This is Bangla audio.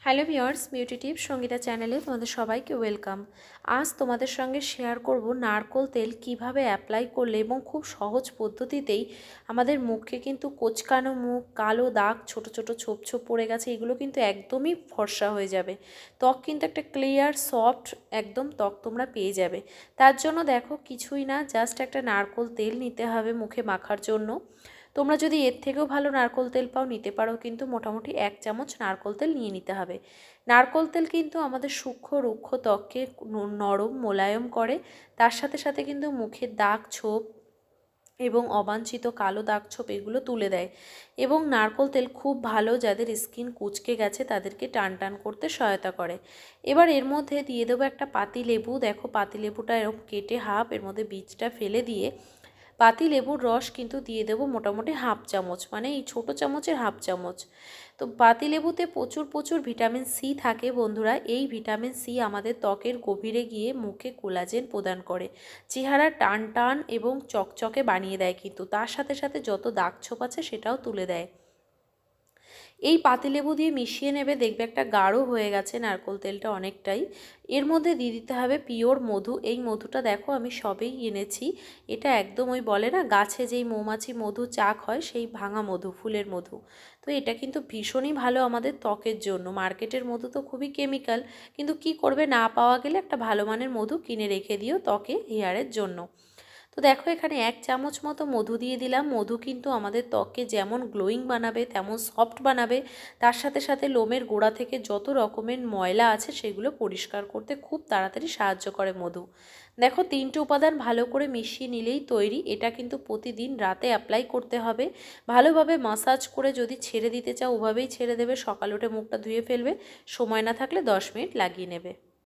Hello viewers, beauty tips Sangeeta চ্যানেলে তোমাদের সবাইকে ওয়েলকাম। আজ তোমাদের সঙ্গে শেয়ার করব নারকোল তেল কিভাবে অ্যাপ্লাই করলে এবং খুব সহজ পদ্ধতিতেই আমাদের মুখে কিন্তু কোঁচকানো মুখ, কালো দাগ, ছোট ছোট ছোপ ছোপ পড়ে গেছে, এগুলো কিন্তু একদমই ফর্সা হয়ে যাবে। ত্বক কিন্তু একটা ক্লিয়ার সফট একদম ত্বক তোমরা পেয়ে যাবে। তার জন্য দেখো কিছুই না, জাস্ট একটা নারকোল তেল নিতে হবে মুখে মাখার জন্য। তোমরা যদি এর থেকেও ভালো নারকোল তেল পাও নিতে পারো, কিন্তু মোটামুটি 1 চামচ নারকোল তেল নিয়ে নিতে হবে। নারকোল তেল কিন্তু আমাদের সূক্ষ্ম রুক্ষ ত্বককে নরম মোলায়েম করে, তার সাথে সাথে কিন্তু মুখের দাগ ছোপ এবং অবাঞ্ছিত কালো দাগ ছোপ এগুলো তুলে দেয়। এবং নারকোল তেল খুব ভালো যাদের স্কিন কুঁচকে গেছে তাদেরকে টান টান করতে সহায়তা করে। এবার এর মধ্যে দিয়ে দেবো একটা পাতিলেবু। দেখো পাতিলেবুটা এরকম কেটে হাফ, এর মধ্যে বীজটা ফেলে দিয়ে পাতিলেবুর রস কিন্তু দিয়ে দেবো মোটামুটি হাফ চামচ, মানে এই ছোটো চামচের হাফ চামচ। তো পাতিলেবুতে প্রচুর প্রচুর ভিটামিন সি থাকে বন্ধুরা। এই ভিটামিন সি আমাদের ত্বকের গভীরে গিয়ে মুখে কোলাজেন প্রদান করে, চেহারা টান টান এবং চকচকে বানিয়ে দেয়, কিন্তু তার সাথে সাথে যত দাগ ছোপ আছে সেটাও তুলে দেয়। এই পাতিলেবু দিয়ে মিশিয়ে নেবে, দেখবে একটা গাঢ় হয়ে গেছে নারকোল তেলটা অনেকটাই। এর মধ্যে দিয়ে দিতে হবে পিওর মধু। এই মধুটা দেখো আমি সবেই এনেছি, এটা একদম ওই বলে না গাছে যেই মৌমাছি মধু চাক হয় সেই ভাঙা মধু, ফুলের মধু। তো এটা কিন্তু ভীষণই ভালো আমাদের ত্বকের জন্য। মার্কেটের মধু তো খুবই কেমিক্যাল, কিন্তু কি করবে, না পাওয়া গেলে একটা ভালো মানের মধু কিনে রেখে দিও ত্বকে হেয়ারের জন্য। তো দেখো এখানে 1 চামচ মতো মধু দিয়ে দিলাম। মধু কিন্তু আমাদের ত্বককে যেমন গ্লোয়িং বানাবে তেমন সফট বানাবে, তার সাথে সাথে লোমের গোড়া থেকে যত রকমের ময়লা আছে সেগুলো পরিষ্কার করতে খুব তাড়াতাড়ি সাহায্য করে মধু। দেখো 3টে উপাদান ভালো করে মিশিয়ে নিলেই তৈরি। এটা কিন্তু প্রতিদিন রাতে অ্যাপ্লাই করতে হবে। ভালোভাবে মাসাজ করে যদি ছেড়ে দিতে চাও ওভাবেই ছেড়ে দেবে, সকাল উঠে মুখটা ধুয়ে ফেলবে, সময় না থাকলে 10 মিনিট লাগিয়ে নেবে।